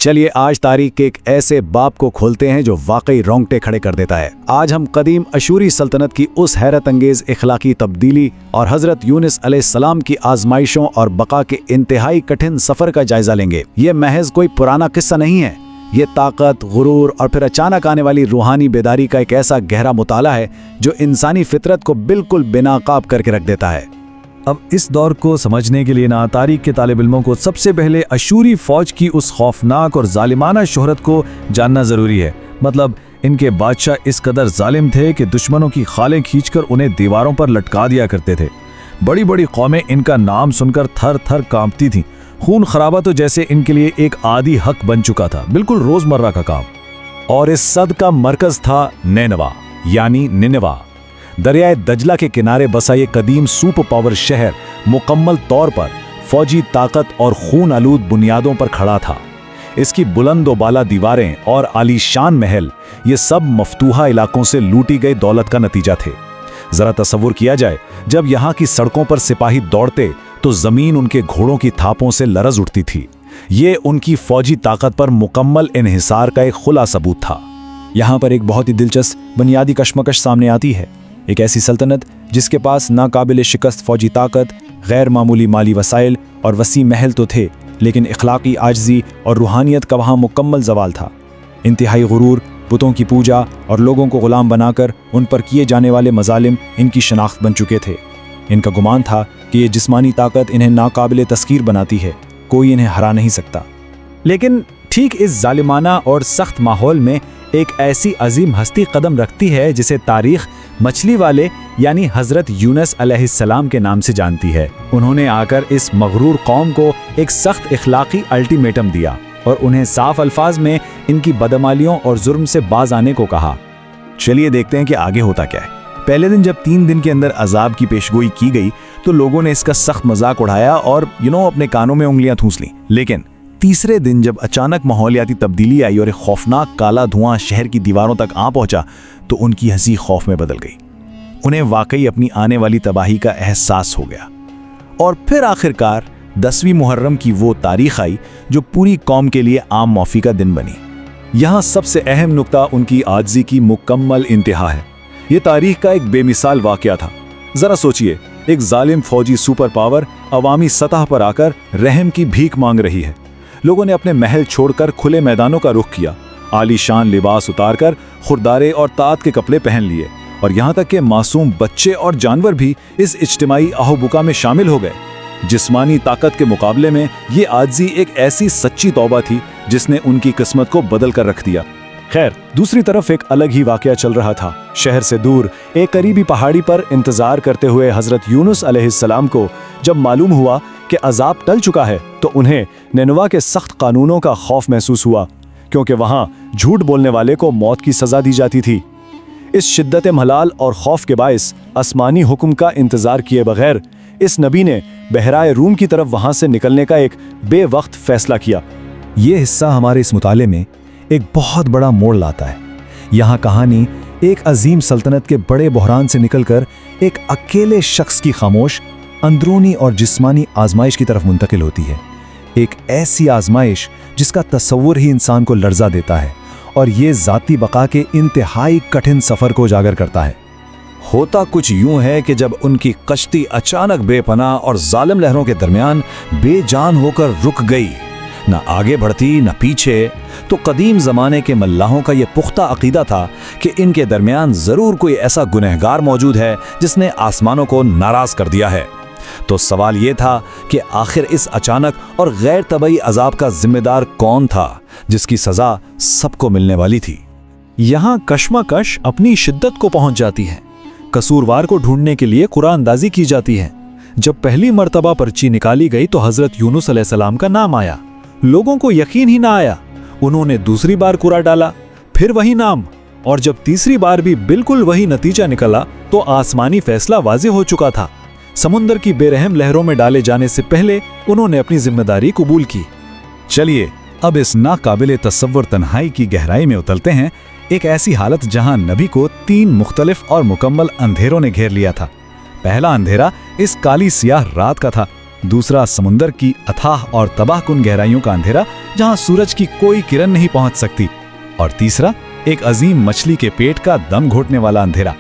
चलिए आज तारीख के एक ऐसे बाब को खोलते हैं जो वाकई रोंगटे खड़े कर देता है। आज हम कदीम अशूरी सल्तनत की उस हैरत अंगेज इखलाकी तब्दीली और हजरत यूनुस अलैहिस्सलाम की आजमाइशों और बका के इंतहाई कठिन सफर का जायजा लेंगे। ये महज कोई पुराना किस्सा नहीं है, ये ताकत, गुरूर और फिर अचानक आने वाली रूहानी बेदारी का एक ऐसा गहरा मुताला है जो इंसानी फितरत को बिल्कुल बेनकाब करके रख देता है। अब इस दौर को समझने के लिए तारीख के तालिब इल्मों को सबसे पहले अशूरी फौज की उस खौफनाक और जालिमाना शोहरत को जानना जरूरी है। मतलब इनके बादशाह इस कदर जालिम थे कि दुश्मनों की खालें खींचकर उन्हें दीवारों पर लटका दिया करते थे। बड़ी बड़ी कौमें इनका नाम सुनकर थर थर कांपती थीं। खून खराबा तो जैसे इनके लिए एक आदि हक बन चुका था, बिल्कुल रोजमर्रा का काम। और इस सद का मरकज था नैनवा यानी निनवा। दरियाए दजला के किनारे बसा ये कदीम सुपर पावर शहर मुकम्मल तौर पर फौजी ताकत और खून आलूद बुनियादों पर खड़ा था। इसकी बुलंद बाला दीवारें और आलीशान महल ये सब मफतूहा इलाकों से लूटी गई दौलत का नतीजा थे। जरा तसव्वुर किया जाए, जब यहाँ की सड़कों पर सिपाही दौड़ते तो जमीन उनके घोड़ों की थापों से लरज उठती थी। ये उनकी फौजी ताकत पर मुकम्मल इन्हिसार का एक खुला सबूत था। यहाँ पर एक बहुत ही दिलचस्प बुनियादी कशमकश सामने आती है। एक ऐसी सल्तनत जिसके पास नाकाबिल शिकस्त फौजी ताकत, गैर मामूली माली वसाइल और वसी महल तो थे, लेकिन इखलाकी आजजी और रूहानियत का वहाँ मुकम्मल जवाल था। इंतहाई गुरूर, बुतों की पूजा और लोगों को गुलाम बनाकर उन पर किए जाने वाले मजालिम इनकी शनाख्त बन चुके थे। इनका गुमान था कि ये जिस्मानी ताकत इन्हें नाकाबिल तस्कीर बनाती है, कोई इन्हें हरा नहीं सकता। लेकिन ठीक इस जालिमाना और सख्त माहौल में एक ऐसी अजीम हस्ती कदम रखती है जिसे तारीख मछली वाले यानी हजरत यूनुस अलैहिस्सलाम के नाम से जानती है। उन्होंने आकर इस मगरूर कौम को एक सख्त इखलाकी अल्टीमेटम दिया और उन्हें साफ अल्फाज में इनकी बदमालियों और जुर्म से बाज आने को कहा। चलिए देखते हैं कि आगे होता क्या है। पहले दिन जब 3 दिन के अंदर अजाब की पेशगोई की गई तो लोगों ने इसका सख्त मजाक उड़ाया और अपने कानों में उंगलियां ठूंस लीं। लेकिन तीसरे दिन जब अचानक माहौलियाती तब्दीली आई और एक खौफनाक काला धुआं शहर की दीवारों तक आ पहुंचा तो उनकी हंसी खौफ में बदल गई। उन्हें वाकई अपनी आने वाली तबाही का एहसास हो गया। और फिर आखिरकार 10वीं मुहर्रम की वो तारीख आई जो पूरी कौम के लिए आम मौफी का दिन बनी। यहाँ सबसे अहम नुक्ता उनकी आजिज़ी की मुकम्मल इंतहा है। ये तारीख का एक बेमिसाल वाक़या था। जरा सोचिए, एक जालिम फौजी सुपर पावर अवामी सतह पर आकर रहम की भीख मांग रही है। लोगों ने अपने महल छोड़कर खुले मैदानों का रुख किया, आलीशान लिबास उतारकर खुरदारे और तात के कपड़े पहन लिए, और यहाँ तक कि मासूम बच्चे और जानवर भी इस इज्तिमाई आहोबुका में शामिल हो गए। जिस्मानी ताकत के मुकाबले में ये आजिज़ी एक ऐसी सच्ची तौबा थी जिसने उनकी किस्मत को बदल कर रख दिया। खैर, दूसरी तरफ एक अलग ही वाक़या चल रहा था। शहर से दूर एक करीबी पहाड़ी पर इंतजार करते हुए हजरत यूनुस अलैहिस्सलाम को जब मालूम हुआ कि अजाब टल चुका है तो उन्हें निनवा के सख्त कानूनों का खौफ महसूस हुआ, क्योंकि वहां झूठ बोलने वाले को मौत की सजा दी जाती थी। इस शिद्दत मलाल और खौफ के बायस आसमानी हुक्म का इंतजार किए बगैर इस नबी ने बहराए रूम की तरफ वहां से निकलने का एक बेवक्त फैसला किया। ये हिस्सा हमारे इस मुताले में एक बहुत बड़ा मोड़ लाता है। यहाँ कहानी एक अजीम सल्तनत के बड़े बहरान से निकलकर एक अकेले शख्स की खामोश अंदरूनी और जिस्मानी आजमाइश की तरफ मुंतकिल होती है। एक ऐसी आजमाइश जिसका तस्वुर ही इंसान को लर्जा देता है और ये ज़ाती बका के इंतहाई कठिन सफ़र को उजागर करता है। होता कुछ यूं है कि जब उनकी कश्ती अचानक बेपनाह और जालिम लहरों के दरमियान बेजान होकर रुक गई, न आगे बढ़ती न पीछे, तो कदीम ज़माने के मल्लाहों का यह पुख्ता अकीदा था कि इनके दरमियान ज़रूर कोई ऐसा गुनहगार मौजूद है जिसने आसमानों को नाराज़ कर दिया है। तो सवाल ये था कि आखिर इस अचानक और गैर तबई अजाब का जिम्मेदार कौन था जिसकी सज़ा सबको मिलने वाली थी। यहाँ कश्मकश अपनी शिद्दत को पहुँच जाती है। कसूरवार को ढूंढने के लिए कुरानदाजी की जाती है। जब पहली मर्तबा पर्ची निकाली गई तो हजरत यूनुस अलैहिस्सलाम का नाम आया। लोगों को यकीन ही ना आया। उन्होंने दूसरी बार कुरा डाला, फिर वही नाम, और जब तीसरी बार भी बिल्कुल वही नतीजा निकला तो आसमानी फैसला वाज़ेह हो चुका था। समुंदर की बेरहम लहरों में डाले जाने से पहले उन्होंने अपनी जिम्मेदारी कबूल की। चलिए अब इस नाकाबिले तस्वुर तन्हाई की गहराई में उतरते हैं। एक ऐसी हालत जहां नबी को 3 मुख्तलिफ और मुकम्मल अंधेरों ने घेर लिया था। पहला अंधेरा इस काली सियाह रात का था। दूसरा समुंदर की अथाह और तबाह कुन गहराइयों का अंधेरा जहां सूरज की कोई किरण नहीं पहुंच सकती, और तीसरा एक अजीम मछली के पेट का दम घोटने वाला अंधेरा।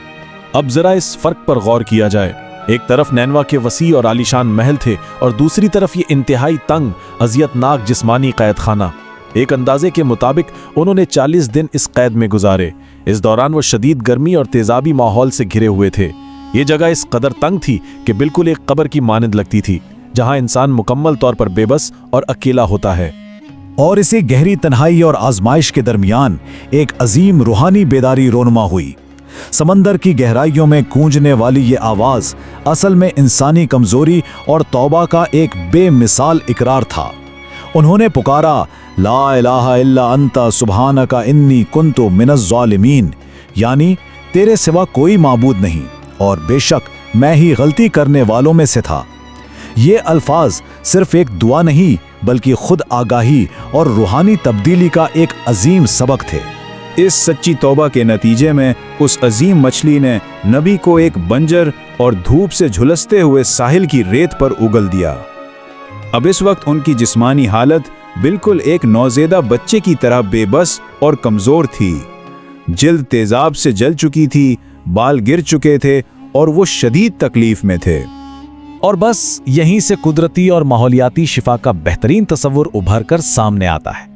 अब जरा इस फर्क पर गौर किया जाए। एक तरफ नैनवा के वसी और आलीशान महल थे और दूसरी तरफ ये इंतहाई तंग अजियतनाक जिस्मानी कैद खाना। एक अंदाजे के मुताबिक उन्होंने 40 दिन इस कैद में गुजारे। इस दौरान वो शदीद गर्मी और तेजाबी माहौल से घिरे हुए थे। ये जगह इस कदर तंग थी कि बिल्कुल एक कब्र की मानंद लगती थी, जहां इंसान मुकम्मल तौर पर बेबस और अकेला होता है। और इसी गहरी तन्हाई और आजमाइश के दरमियान एक अजीम रूहानी बेदारी रोनुमा हुई। समंदर की गहराइयों में गूंजने वाली ये आवाज असल में इंसानी कमजोरी और तौबा का एक बेमिसाल इकरार था। उन्होंने पुकारा, ला इलाहा इल्ला अंता सुब्हानका इन्नी कुन्तु मिनज़ ज़ालिमीन, यानी तेरे सिवा कोई माबूद नहीं और बेशक मैं ही गलती करने वालों में से था। ये अल्फाज सिर्फ एक दुआ नहीं बल्कि खुद आगाही और रूहानी तब्दीली का एक अजीम सबक थे। इस सच्ची तौबा के नतीजे में उस अजीम मछली ने नबी को एक बंजर और धूप से झुलसते हुए साहिल की रेत पर उगल दिया। अब इस वक्त उनकी जिस्मानी हालत बिल्कुल एक नौजेदा बच्चे की तरह बेबस और कमजोर थी। जिल्द तेजाब से जल चुकी थी, बाल गिर चुके थे और वो शदीद तकलीफ में थे। और बस यहीं से कुदरती और माहौलियाती शिफा का बेहतरीन तस्वुर उभर कर सामने आता है।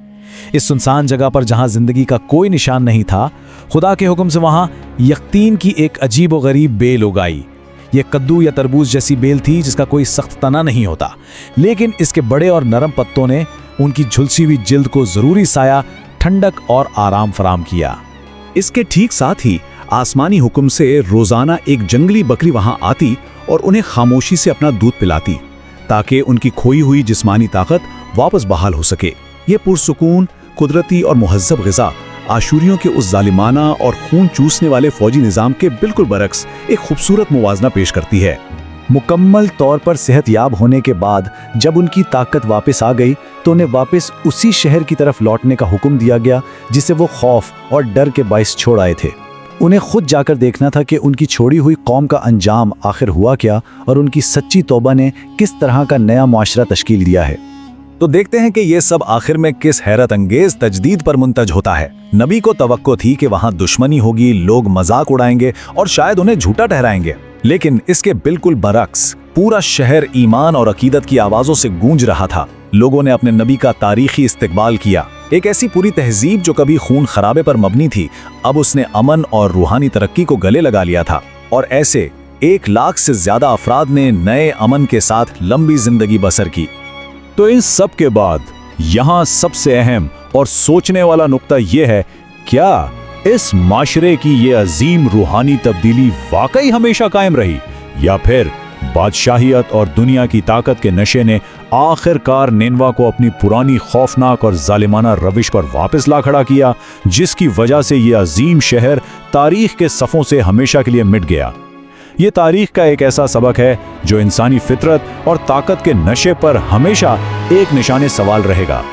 इस सुनसान जगह पर जहां जिंदगी का कोई निशान नहीं था, खुदा के हुक्म से वहां यकीन की एक अजीब व गरीब बेल उगाई। ये कद्दू या तरबूज जैसी बेल थी जिसका कोई सख्त तना नहीं होता, लेकिन इसके बड़े और नरम पत्तों ने उनकी झुलसी हुई जिल्द को जरूरी साया, ठंडक और आराम फराम किया। इसके ठीक साथ ही आसमानी हुक्म से रोजाना एक जंगली बकरी वहां आती और उन्हें खामोशी से अपना दूध पिलाती ताकि उनकी खोई हुई जिस्मानी ताकत वापस बहाल हो सके। ये पुरसुकून, कुदरती और मुहज्जब ग़िज़ा आशूरियों के उस जालिमाना और खून चूसने वाले फौजी निज़ाम के बिल्कुल बरक्स एक खूबसूरत मुवाजना पेश करती है। मुकम्मल तौर पर सेहतयाब होने के बाद जब उनकी ताकत वापस आ गई तो उन्हें वापस उसी शहर की तरफ लौटने का हुक्म दिया गया जिसे वो खौफ और डर के बाइस छोड़ आए थे। उन्हें खुद जाकर देखना था कि उनकी छोड़ी हुई कौम का अंजाम आखिर हुआ क्या और उनकी सच्ची तौबा ने किस तरह का नया मुआशरा तश्कील दिया है। तो देखते हैं कि ये सब आखिर में किस हैरत अंगेज तजदीद पर मुंतज होता है। नबी को तवक्को थी कि वहां दुश्मनी होगी, लोग मजाक उड़ाएंगे और शायद उन्हें झूठा ठहराएंगे, लेकिन इसके बिल्कुल बरक्स पूरा शहर ईमान और अकीदत की आवाजों से गूंज रहा था। लोगों ने अपने नबी का तारीखी इस्तकबाल किया। एक ऐसी पूरी तहजीब जो कभी खून खराबे पर मबनी थी, अब उसने अमन और रूहानी तरक्की को गले लगा लिया था। और ऐसे 1 लाख से ज्यादा अफराद ने नए अमन के साथ लंबी जिंदगी बसर की। तो इन सब के बाद यहाँ सबसे अहम और सोचने वाला नुक्ता यह है, क्या इस माशरे की ये अजीम रूहानी तब्दीली वाकई हमेशा कायम रही, या फिर बादशाहियत और दुनिया की ताकत के नशे ने आखिरकार नैनवा को अपनी पुरानी खौफनाक और जालिमाना रविश पर वापस ला खड़ा किया, जिसकी वजह से ये अजीम शहर तारीख के सफ़ों से हमेशा के लिए मिट गया। ये तारीख का एक ऐसा सबक है जो इंसानी फितरत और ताकत के नशे पर हमेशा एक निशाने सवाल रहेगा।